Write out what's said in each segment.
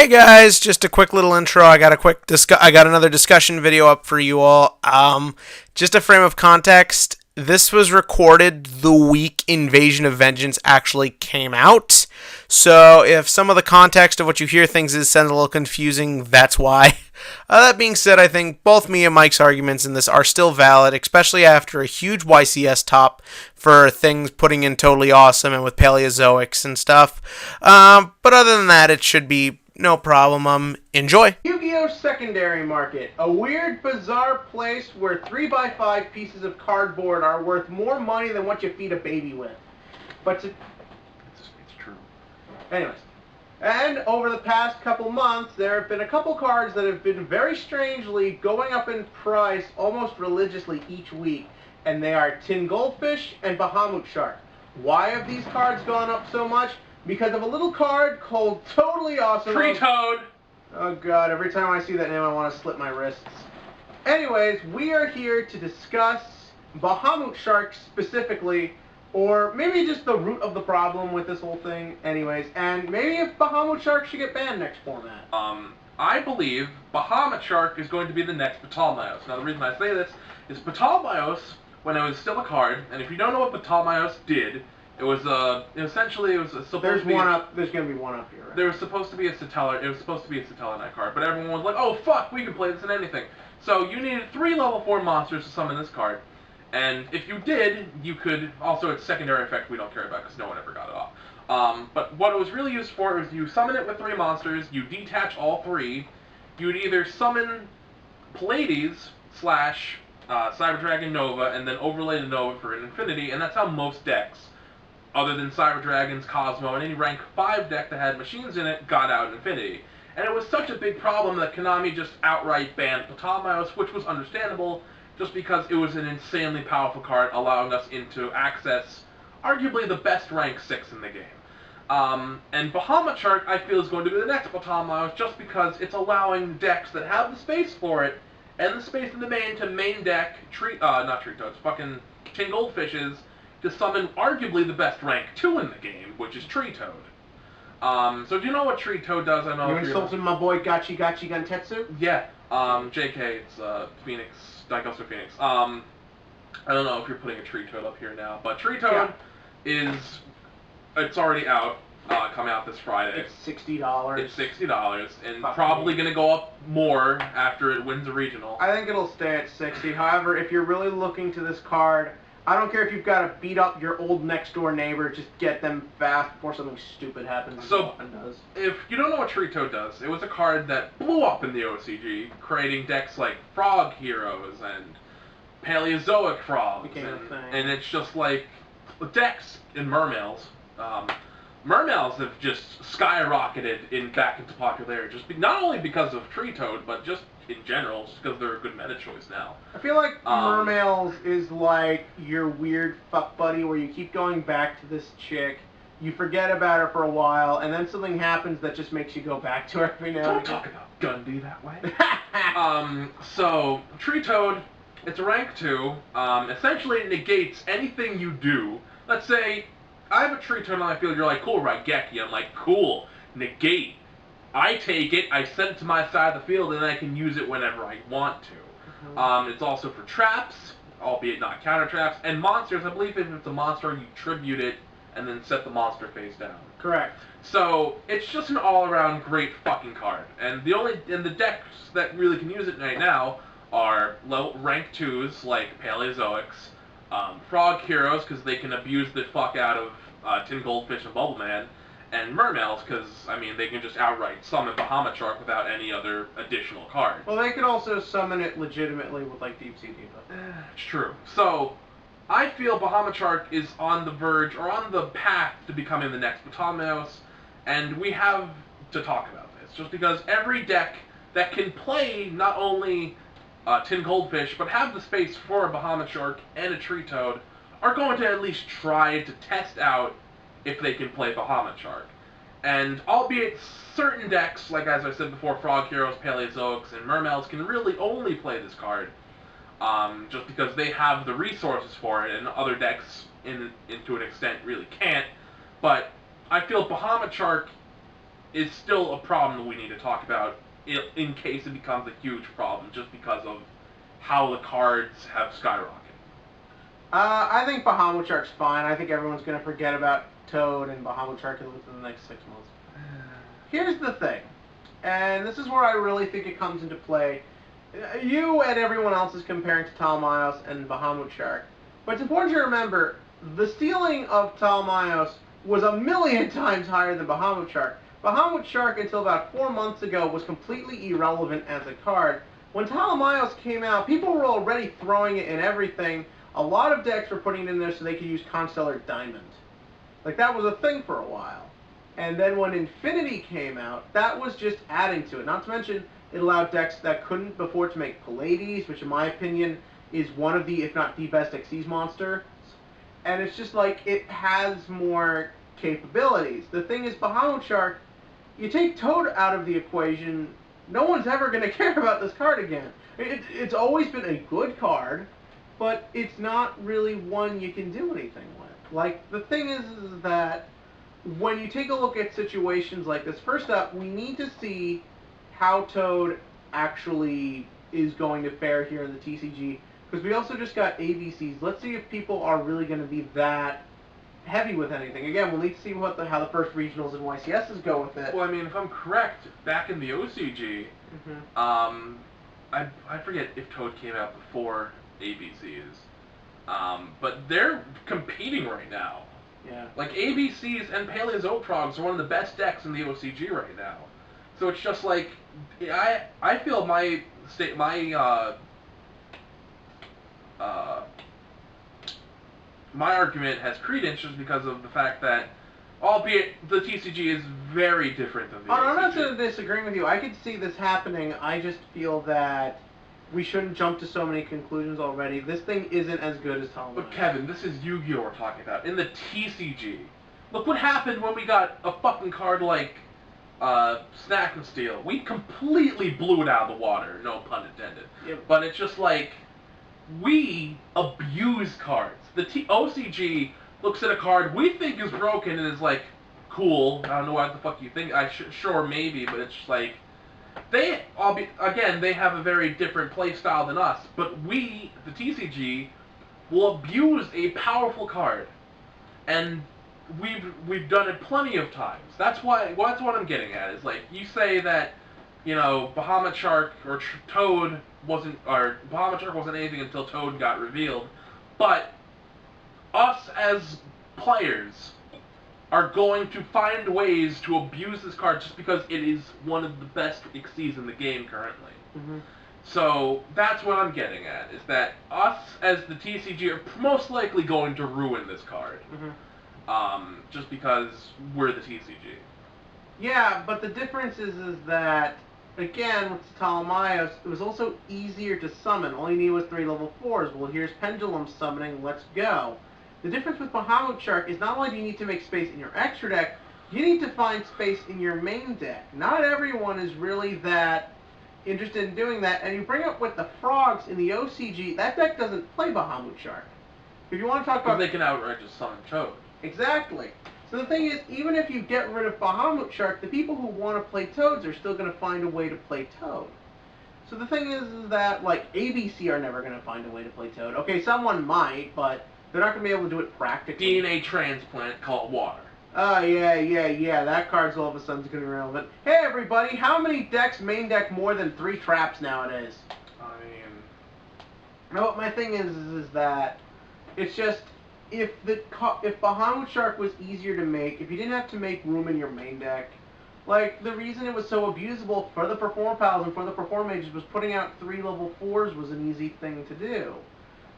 Hey guys, just a quick little intro. I got another discussion video up for you all. Just a frame of context. This was recorded the week Invasion of Vengeance actually came out. So if some of the context of what you hear things sounds a little confusing, that's why. That being said, I think both me and Mike's arguments in this are still valid, especially after a huge YCS top for things putting in Totally Awesome and with Paleozoics and stuff. But other than that, it should be no problem. Enjoy. Yu-Gi-Oh! Secondary Market. A weird, bizarre place where 3x5 pieces of cardboard are worth more money than what you feed a baby with. But it's true. Anyways. And over the past couple months, there have been a couple cards that have been very strangely going up in price almost religiously each week. And they are Tin Goldfish and Bahamut Shark. Why have these cards gone up so much? Because of a little card called Totally Awesome. Tree Toad! Oh god, every time I see that name I want to slit my wrists. Anyways, we are here to discuss Bahamut Shark specifically, or maybe just the root of the problem with this whole thing. Anyways, and maybe if Bahamut Shark should get banned next format. I believe Bahamut Shark is going to be the next Ptolemaeus. Now the reason I say this is Ptolemaeus, when it was still a card, and if you don't know what Ptolemaeus did, it was essentially supposed to be. There's gonna be one up here. Right? There was supposed to be a Satella. It was supposed to be a Satellite card, but everyone was like, "Oh fuck, we can play this in anything." So you needed 3 level 4 monsters to summon this card, and if you did, you could also its secondary effect we don't care about because no one ever got it off. But what it was really used for is you summon it with 3 monsters, you detach all 3, you would either summon Pleiades / Cyber Dragon Nova, and then overlay the Nova for an infinity, and that's how most decks, other than Cyber Dragons, Cosmo, and any rank 5 deck that had machines in it, got out Infinity. And it was such a big problem that Konami just outright banned Ptolemaeus, which was understandable, just because it was an insanely powerful card, allowing us into access arguably the best rank 6 in the game. And Bahamut Shark, I feel, is going to be the next Ptolemaeus, just because it's allowing decks that have the space for it, and the space in the main to main deck, not Tree Toads, fucking Tin Goldfishes, to summon arguably the best rank 2 in the game, which is Tree Toad. So do you know what Tree Toad does? I know you insulting my boy Gachi Guntetsu? Yeah. JK, it's Phoenix, Daigosu Phoenix. I don't know if you're putting a Tree Toad up here now, but Tree Toad it's already out, coming out this Friday. It's $60. It's $60, and probably going to go up more after it wins a regional. I think it'll stay at 60. However, if you're really looking to this card, I don't care if you've got to beat up your old next-door neighbor, just get them fast before something stupid happens. So, if you don't know what Tree Toad does, it was a card that blew up in the OCG, creating decks like Frog Heroes and Paleozoic Frogs. And it's just like, decks in Mermails. Mermails have just skyrocketed back into popularity, not only because of Tree Toad, but just in general, just because they're a good meta choice now. I feel like Mermails is like your weird fuck buddy where you keep going back to this chick, you forget about her for a while, and then something happens that just makes you go back to her every now and again. Don't talk about Gundy that way. So, Tree Toad, it's a rank 2, essentially it negates anything you do. Let's say, I have a Tree Toad on my field, you're like, cool, Raigeki. I'm like, cool, negate. I take it, I send it to my side of the field, and then I can use it whenever I want to. Mm-hmm. It's also for traps, albeit not counter traps, and monsters. I believe if it's a monster, you tribute it, and then set the monster face down. Correct. So, it's just an all-around great fucking card. And the decks that really can use it right now are rank 2s, like Paleozoics, Frog Heroes, because they can abuse the fuck out of Tin Goldfish and Bubble Man, and Mermails, because, I mean, they can just outright summon Bahamut Shark without any other additional cards. Well, they could also summon it legitimately with, like, Deep Sea Diva. It's true. So, I feel Bahamut Shark is on the verge, or on the path to becoming the next Ptolemaeus, and we have to talk about this, just because every deck that can play not only Tin Goldfish, but have the space for a Bahamut Shark and a Tree Toad, are going to at least try to test out if they can play Bahamut Shark. And albeit certain decks, like as I said before, Frog Heroes, Paleozoics, and Mermails can really only play this card, just because they have the resources for it, and other decks, to an extent, really can't. But I feel Bahamut Shark is still a problem that we need to talk about in case it becomes a huge problem, just because of how the cards have skyrocketed. I think Bahamut Shark's fine. I think everyone's going to forget about Toad and Bahamut Shark within the next 6 months. Here's the thing, and this is where I really think it comes into play. You and everyone else is comparing to Ptolemaeus and Bahamut Shark, but it's important to remember the ceiling of Ptolemaeus was 1,000,000 times higher than Bahamut Shark. Bahamut Shark, until about 4 months ago, was completely irrelevant as a card. When Ptolemaeus came out, people were already throwing it in everything. A lot of decks were putting it in there so they could use Constellar Diamond. Like, that was a thing for a while. And then when Infinity came out, that was just adding to it. Not to mention, it allowed decks that couldn't before to make Pleiades, which in my opinion is one of the, if not the best Xyz monster. And it's just like, it has more capabilities. The thing is, Bahamut Shark, you take Toad out of the equation, no one's ever going to care about this card again. It's always been a good card, but it's not really one you can do anything with. Like, the thing is that when you take a look at situations like this, first up, we need to see how Toad actually is going to fare here in the TCG, because we also just got ABCs. Let's see if people are really going to be that heavy with anything. Again, we'll need to see how the first regionals and YCSs go with it. Well, I mean, if I'm correct, back in the OCG, I forget if Toad came out before ABCs, but they're competing right now. Yeah. Like, ABCs and PALEOZOIC frogs are one of the best decks in the OCG right now. So it's just like, I feel my argument has credence just because of the fact that, albeit the TCG is very different than the OCG. I'm not disagreeing with you. I could see this happening. I just feel that we shouldn't jump to so many conclusions already. This thing isn't as good as Ptolemaeus. But Kevin, this is Yu-Gi-Oh! We're talking about. In the TCG, look what happened when we got a fucking card like Snack and Steel. We completely blew it out of the water, no pun intended. Yep. But it's just like, we abuse cards. The OCG looks at a card we think is broken and is like, cool, I don't know what the fuck you think. Sure, maybe, but it's just like, they have a very different play style than us, but we, the TCG, will abuse a powerful card, and we've done it plenty of times. That's what I'm getting at. Is like, you say that, you know, Bahamut Shark or Toad Bahamut Shark wasn't anything until Toad got revealed, but us as players are going to find ways to abuse this card just because it is one of the best Xyz in the game currently. So that's what I'm getting at, is that us as the TCG are most likely going to ruin this card. Just because we're the TCG. Yeah, but the difference is that, again, with Ptolemaeus, it was also easier to summon. All you need was 3 level 4s. Well, here's Pendulum Summoning, let's go. The difference with Bahamut Shark is not only do you need to make space in your extra deck, you need to find space in your main deck. Not everyone is really that interested in doing that, and you bring up with the frogs in the OCG, that deck doesn't play Bahamut Shark. If you want to talk about... They can outright just summon Toad. Exactly. So the thing is, even if you get rid of Bahamut Shark, the people who want to play Toads are still going to find a way to play Toad. So the thing is that, like, ABC are never going to find a way to play Toad. Okay, someone might, but they're not going to be able to do it practically. DNA transplant called water. Oh, yeah. That card's all of a sudden going to be relevant. Hey, everybody, how many decks main deck more than 3 traps nowadays? I mean... No, my thing is that it's just, if Bahamut Shark was easier to make, if you didn't have to make room in your main deck, like, the reason it was so abusable for the Perform Pals and for the Perform Mages was putting out 3 level 4s was an easy thing to do.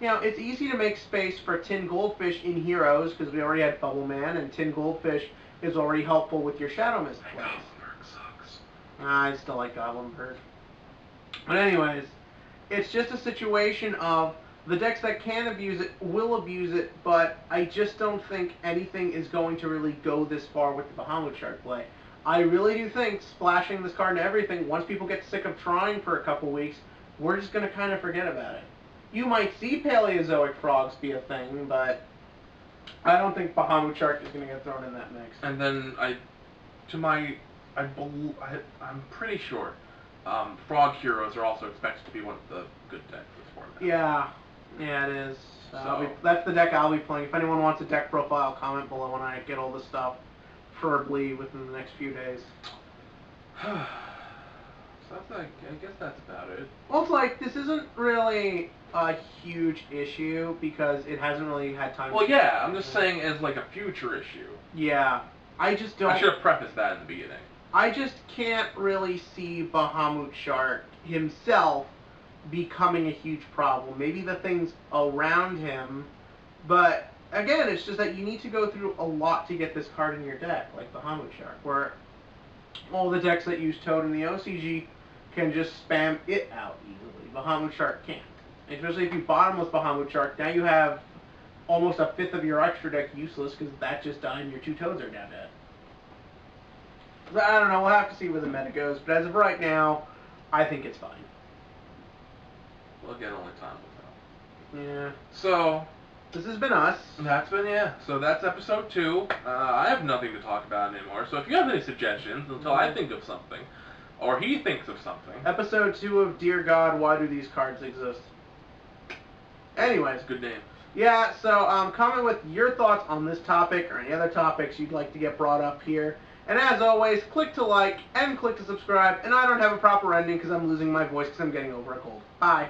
You know, it's easy to make space for Tin Goldfish in Heroes, because we already had Bubble Man, and Tin Goldfish is already helpful with your Shadow Mist plays. Goblinberg sucks. I still like Goblinberg. But anyways, it's just a situation of the decks that can abuse it will abuse it, but I just don't think anything is going to really go this far with the Bahamut Shark play. I really do think splashing this card into everything, once people get sick of trying for a couple weeks, we're just going to kind of forget about it. You might see Paleozoic frogs be a thing, but I don't think Bahamut Shark is going to get thrown in that mix. And then I I'm pretty sure Frog Heroes are also expected to be one of the good decks this format. Yeah, it is. So That's the deck I'll be playing. If anyone wants a deck profile, comment below when I get all the stuff, preferably within the next few days. So that's like, I guess that's about it. Well, it's like, this isn't really a huge issue because it hasn't really had time. Well, yeah, I'm just saying as like a future issue. Yeah, I just don't. I should have prefaced that in the beginning. I just can't really see Bahamut Shark himself becoming a huge problem. Maybe the things around him, but again, it's just that you need to go through a lot to get this card in your deck, like Bahamut Shark, where all the decks that use Toad in the OCG can just spam it out easily. Bahamut Shark can't. Especially if you bottomless Bahamut Shark, now you have almost a fifth of your extra deck useless because that just died and your 2 Toads are down dead. But I don't know, we'll have to see where the meta goes, but as of right now, I think it's fine. Well, again, only time will tell. Yeah. So, this has been us. That's been, yeah. So that's episode 2. I have nothing to talk about anymore, so if you have any suggestions until I think of something, or he thinks of something. Episode 2 of Dear God, Why Do These Cards Exist? Anyways. Good name. Yeah, so comment with your thoughts on this topic or any other topics you'd like to get brought up here. And as always, click to like and click to subscribe. And I don't have a proper ending because I'm losing my voice because I'm getting over a cold. Bye.